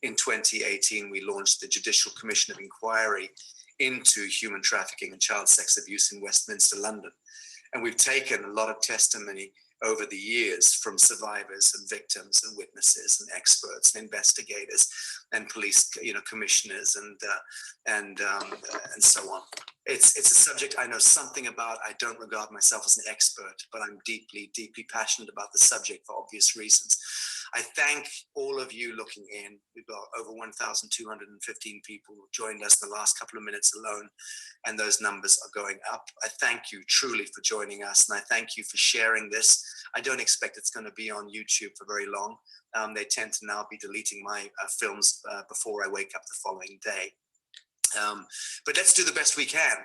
in 2018, we launched the Judicial Commission of Inquiry into human trafficking and child sex abuse in Westminster, London. And we've taken a lot of testimony over the years from survivors and victims and witnesses and experts and investigators and police, commissioners and so on. It's a subject I know something about. I don't regard myself as an expert, but I'm deeply, deeply passionate about the subject for obvious reasons. I thank all of you looking in. We've got over 1,215 people who joined us in the last couple of minutes alone, and those numbers are going up. I thank you truly for joining us, and I thank you for sharing this. I don't expect it's going to be on YouTube for very long. They tend to now be deleting my films before I wake up the following day. But let's do the best we can.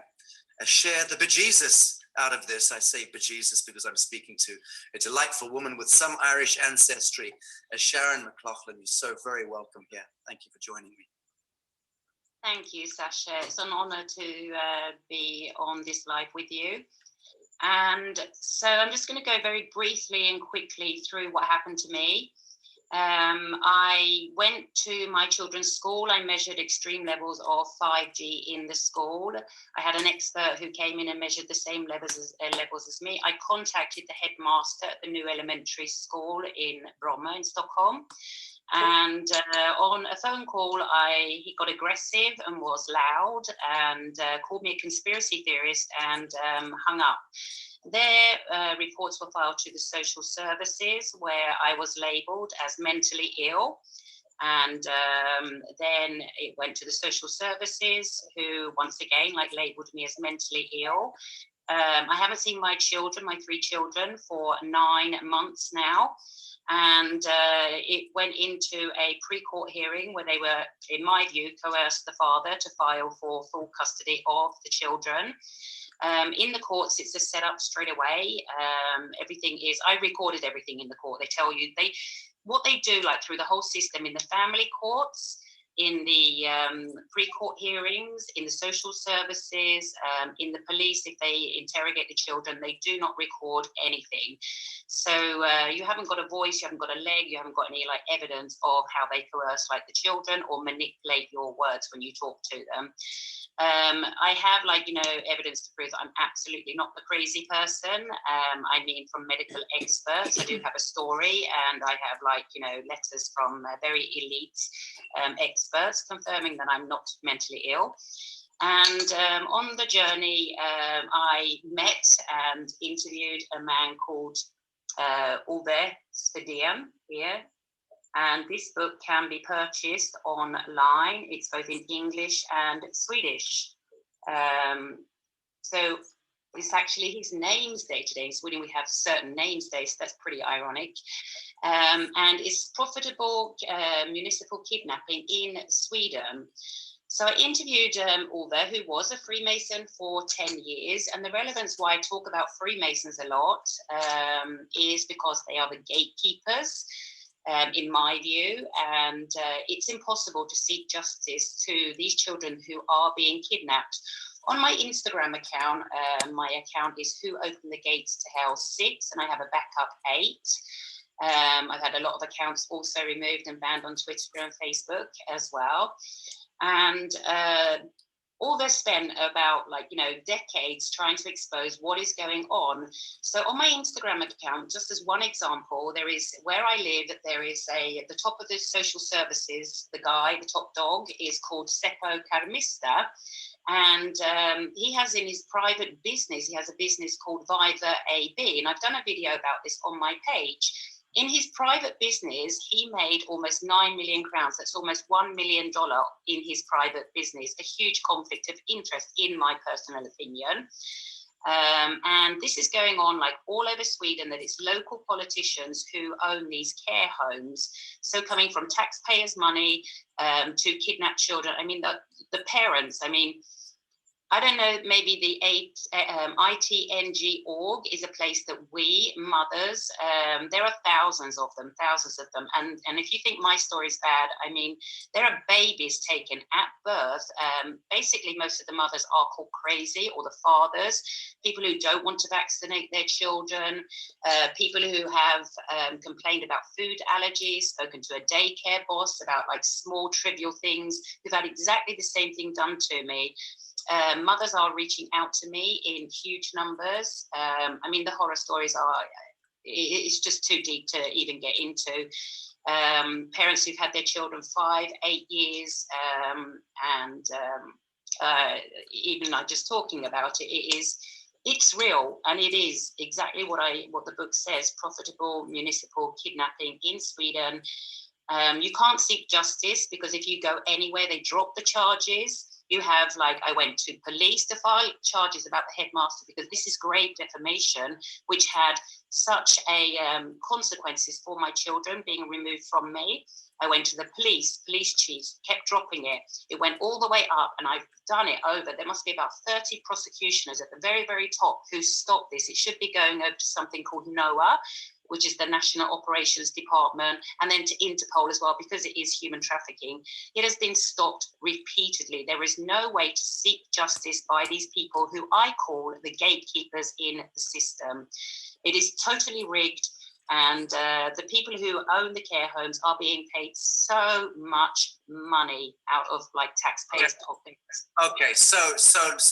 Share the bejesus out of this. I say bejesus because I'm speaking to a delightful woman with some Irish ancestry, Sharon McLaughlin. You're so very welcome here. Thank you for joining me. Thank you, Sacha. It's an honor to be on this live with you. And so I'm just going to go very briefly and quickly through what happened to me. I went to my children's school. I measured extreme levels of 5G in the school. I had an expert who came in and measured the same levels as me. I contacted the headmaster at the new elementary school in Bromma in Stockholm. And on a phone call, he got aggressive and was loud and called me a conspiracy theorist and hung up. Their reports were filed to the social services where I was labelled as mentally ill. And then it went to the social services who, once again, labelled me as mentally ill. I haven't seen my children, my 3 children, for 9 months now. And it went into a pre-court hearing where they were, in my view, coerced the father to file for full custody of the children. In the courts, it's just set up straight away. Everything is, I recorded everything in the court. They tell you, what they do through the whole system in the family courts, in the pre-court hearings, in the social services, in the police, if they interrogate the children, they do not record anything. So you haven't got a voice, you haven't got a leg, you haven't got any evidence of how they coerce the children or manipulate your words when you talk to them. I have evidence to prove that I'm absolutely not the crazy person. I mean, from medical experts, I do have a story, and I have letters from very elite experts confirming that I'm not mentally ill. And on the journey, I met and interviewed a man called Ove Svedén here. And this book can be purchased online. It's both in English and Swedish. So it's actually his name's day today. In Sweden, we have certain names days. That's pretty ironic. And it's profitable municipal kidnapping in Sweden. So I interviewed Ove, who was a Freemason for 10 years. And the relevance why I talk about Freemasons a lot is because they are the gatekeepers. In my view, and it's impossible to seek justice to these children who are being kidnapped. On my Instagram account, my account is Who Opened the Gates to Hell 6, and I have a backup 8. I've had a lot of accounts also removed and banned on Twitter and Facebook as well. And all this spent about decades trying to expose what is going on. So on my Instagram account, just as one example, there is where I live, there is at the top of the social services, the top dog is called Seppo Karmista. And he has in his private business, he has a business called Viva AB. And I've done a video about this on my page. In his private business, he made almost 9 million crowns. That's almost $1 million in his private business, a huge conflict of interest, in my personal opinion. And this is going on all over Sweden, that it's local politicians who own these care homes. So coming from taxpayers' money to kidnap children. I mean, the parents, I don't know, maybe the itnj org is a place that we mothers, there are thousands of them. And if you think my story is bad, I mean, there are babies taken at birth. Basically, most of the mothers are called crazy, or the fathers, people who don't want to vaccinate their children, people who have complained about food allergies, spoken to a daycare boss about like small trivial things, who've had exactly the same thing done to me. Mothers are reaching out to me in huge numbers. I mean, the horror stories it's just too deep to even get into. Parents who've had their children 5, 8 years, and even like just talking about it's real, and it is exactly what the book says: profitable municipal kidnapping in Sweden. You can't seek justice because if you go anywhere, they drop the charges. You have, like, I went to police to file charges about the headmaster because this is grave defamation, which had such a consequences for my children being removed from me. I went to the police chiefs, kept dropping it. It went all the way up, and I've done it over. There must be about 30 prosecutioners at the very, very top who stopped this. It should be going over to something called NOAA, which is the National Operations Department, and then to Interpol as well, because it is human trafficking. It has been stopped repeatedly. There is no way to seek justice by these people who I call the gatekeepers in the system. It is totally rigged, and the people who own the care homes are being paid so much money out of like taxpayers' pockets. Okay, so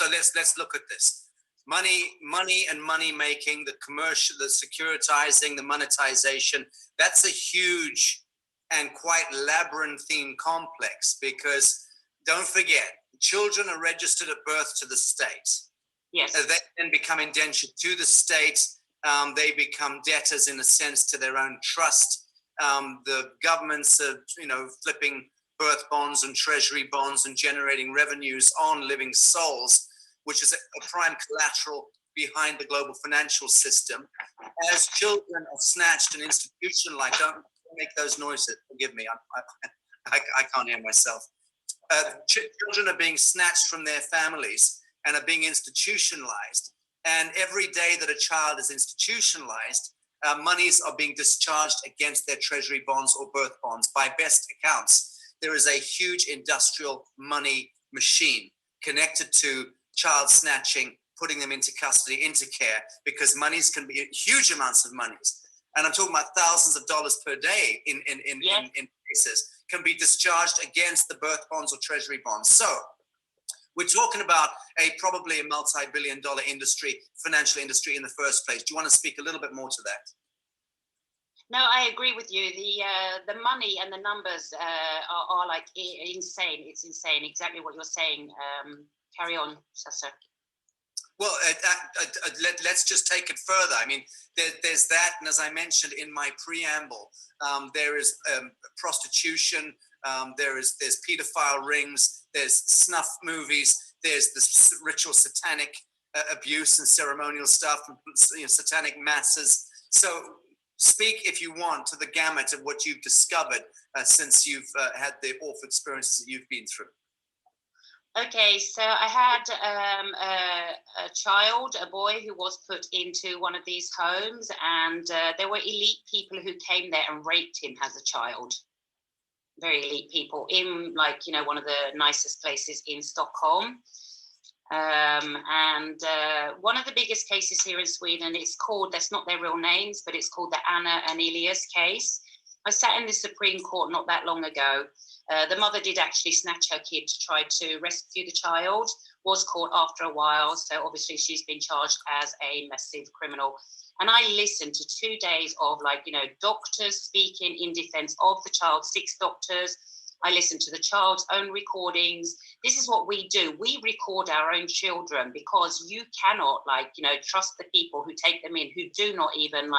let's look at this. Money and money making, the commercial, the securitizing, the monetization, that's a huge and quite labyrinthine complex, because don't forget, children are registered at birth to the state. Yes. They then become indentured to the state. They become debtors in a sense to their own trust. The governments are, flipping birth bonds and treasury bonds and generating revenues on living souls, which is a prime collateral behind the global financial system. As children are snatched and institutionalized, don't make those noises, forgive me, I can't hear myself. Children are being snatched from their families and are being institutionalized. And every day that a child is institutionalized, monies are being discharged against their treasury bonds or birth bonds. By best accounts, there is a huge industrial money machine connected to child snatching, putting them into custody, into care, because monies can be huge amounts of monies. And I'm talking about thousands of dollars per day in cases, can be discharged against the birth bonds or treasury bonds. So we're talking about probably a multi-billion-dollar industry, financial industry in the first place. Do you want to speak a little bit more to that? No, I agree with you. The money and the numbers are like insane. It's insane. Exactly what you're saying. Carry on, Sacha. Well, let's just take it further. I mean, there's that, and as I mentioned in my preamble, there is prostitution. There's pedophile rings. There's snuff movies. There's this ritual satanic abuse and ceremonial stuff, and satanic masses. So speak, if you want, to the gamut of what you've discovered since you've had the awful experiences that you've been through. Okay, so I had a child, a boy, who was put into one of these homes, and there were elite people who came there and raped him as a child. Very elite people in, like, one of the nicest places in Stockholm. And one of the biggest cases here in Sweden, it's called, that's not their real names, but it's called the Anna and Elias case. I sat in the Supreme Court not that long ago. The mother did actually snatch her kid to try to rescue the child, was caught after a while. So obviously she's been charged as a massive criminal. And I listened to 2 days of doctors speaking in defense of the child, 6 doctors. I listened to the child's own recordings. This is what we do. We record our own children because you cannot trust the people who take them in, who do not even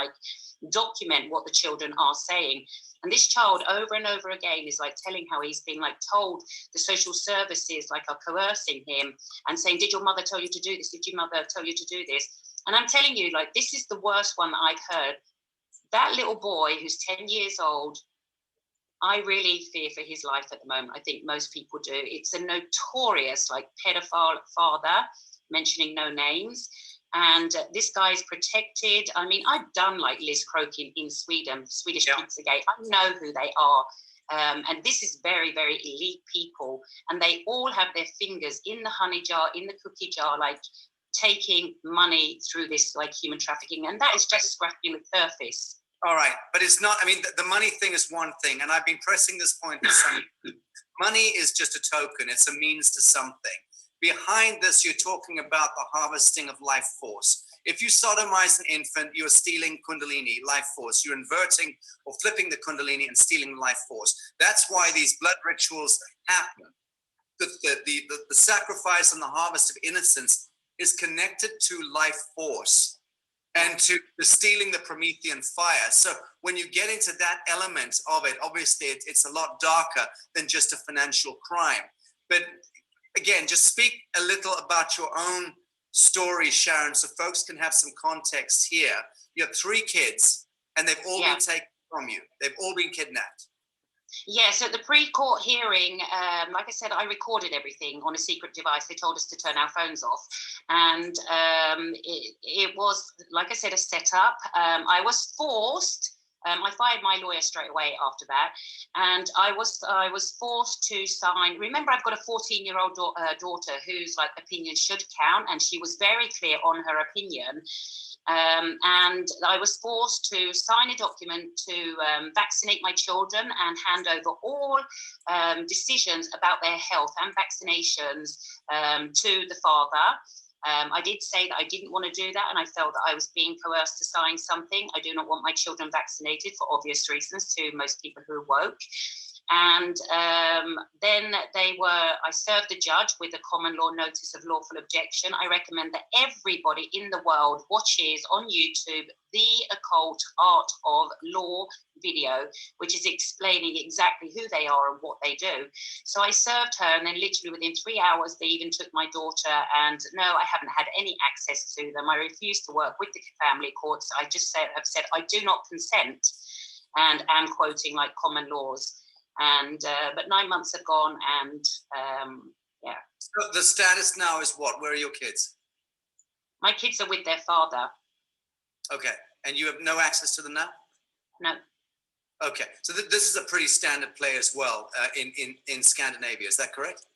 document what the children are saying. And this child over and over again is telling how he's been told the social services are coercing him and saying, did your mother tell you to do this? Did your mother tell you to do this? And I'm telling you, this is the worst one that I've heard. That little boy who's 10 years old, I really fear for his life at the moment. I think most people do. It's a notorious like pedophile father, mentioning no names. And this guy is protected. I mean, I've done like Liz Crokin in Sweden, Swedish Pizzagate. I know who they are. And this is very, very elite people. And they all have their fingers in the honey jar, in the cookie jar, like taking money through this like human trafficking. And that is just scratching the surface. All right. But it's not, I mean, the money thing is one thing. And I've been pressing this point for some money is just a token. It's a means to something. Behind this, you're talking about the harvesting of life force. If you sodomize an infant, you're stealing Kundalini, life force. You're inverting or flipping the Kundalini and stealing life force. That's why these blood rituals happen. The sacrifice and the harvest of innocence is connected to life force and to the stealing the Promethean fire. So when you get into that element of it, obviously it's a lot darker than just a financial crime. But again, just speak a little about your own story, Sharon, so folks can have some context here. You have 3 kids and they've all been taken from you. They've all been kidnapped. Yes, at the pre-court hearing, like I said, I recorded everything on a secret device. They told us to turn our phones off. And it was, like I said, a setup. I was forced. I fired my lawyer straight away after that, and I was forced to sign. Remember, I've got a 14-year-old daughter whose like opinion should count, and she was very clear on her opinion. And I was forced to sign a document to vaccinate my children and hand over all decisions about their health and vaccinations to the father. I did say that I didn't want to do that, and I felt that I was being coerced to sign something. I do not want my children vaccinated for obvious reasons to most people who are woke. And then I served the judge with a common law notice of lawful objection. I recommend that everybody in the world watches on YouTube the Occult Art of Law video, which is explaining exactly who they are and what they do. So I served her, and then literally within 3 hours, they even took my daughter, and no, I haven't had any access to them. I refuse to work with the family courts. I just have said, I do not consent, and am quoting like common laws. And but 9 months have gone, and yeah. So the status now is what? Where are your kids? My kids are with their father. Okay, and you have no access to them now? No. Okay, so this is a pretty standard play as well in Scandinavia. Is that correct?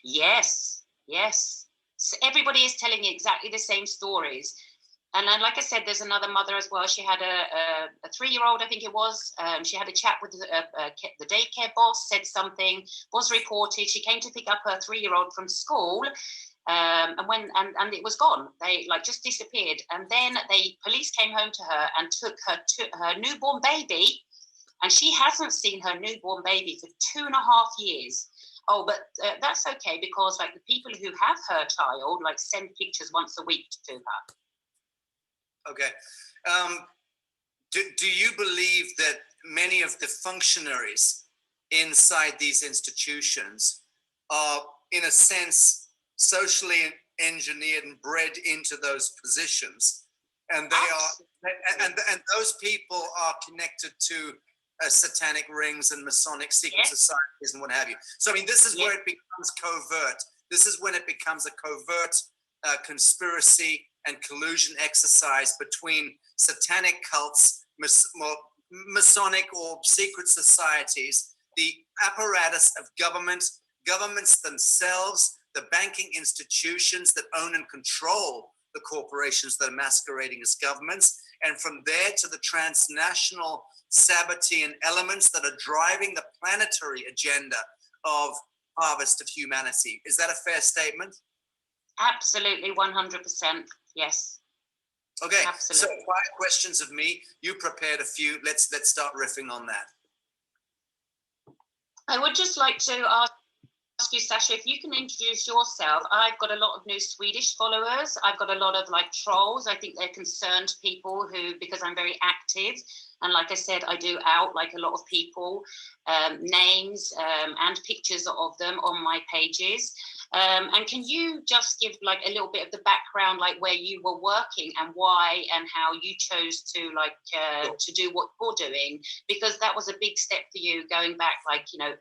Yes, yes. So everybody is telling exactly the same stories. And then, like I said, there's another mother as well. She had a 3-year-old, I think it was. She had a chat with the daycare boss, said something, was reported. She came to pick up her 3-year-old from school, and it was gone. They like just disappeared. And then police came home to her and took her newborn baby, and she hasn't seen her newborn baby for 2.5 years. Oh, but that's okay, because like the people who have her child like send pictures once a week to her. Okay. Do you believe that many of the functionaries inside these institutions are, in a sense, socially engineered and bred into those positions, and and those people are connected to satanic rings and Masonic secret societies and what have you? So, I mean, this is where it becomes covert. This is when it becomes a covert conspiracy and collusion exercise between satanic cults, Masonic or secret societies, the apparatus of governments themselves, the banking institutions that own and control the corporations that are masquerading as governments, and from there to the transnational Sabbatean elements that are driving the planetary agenda of harvest of humanity. Is that a fair statement? Absolutely, 100%. Yes. Okay. Absolutely. So 5 questions of me. You prepared a few. Let's start riffing on that. I would just like to ask you, Sacha, if you can introduce yourself. I've got a lot of new Swedish followers. I've got a lot of like trolls. I think they're concerned people who, because I'm very active. And like I said, I do out like a lot of people, names and pictures of them on my pages. And can you just give like a little bit of the background, like where you were working and why and how you chose to to do what you're doing? Because that was a big step for you, going back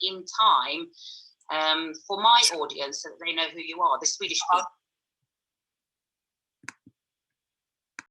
in time. For my audience, so that they know who you are, the Swedish people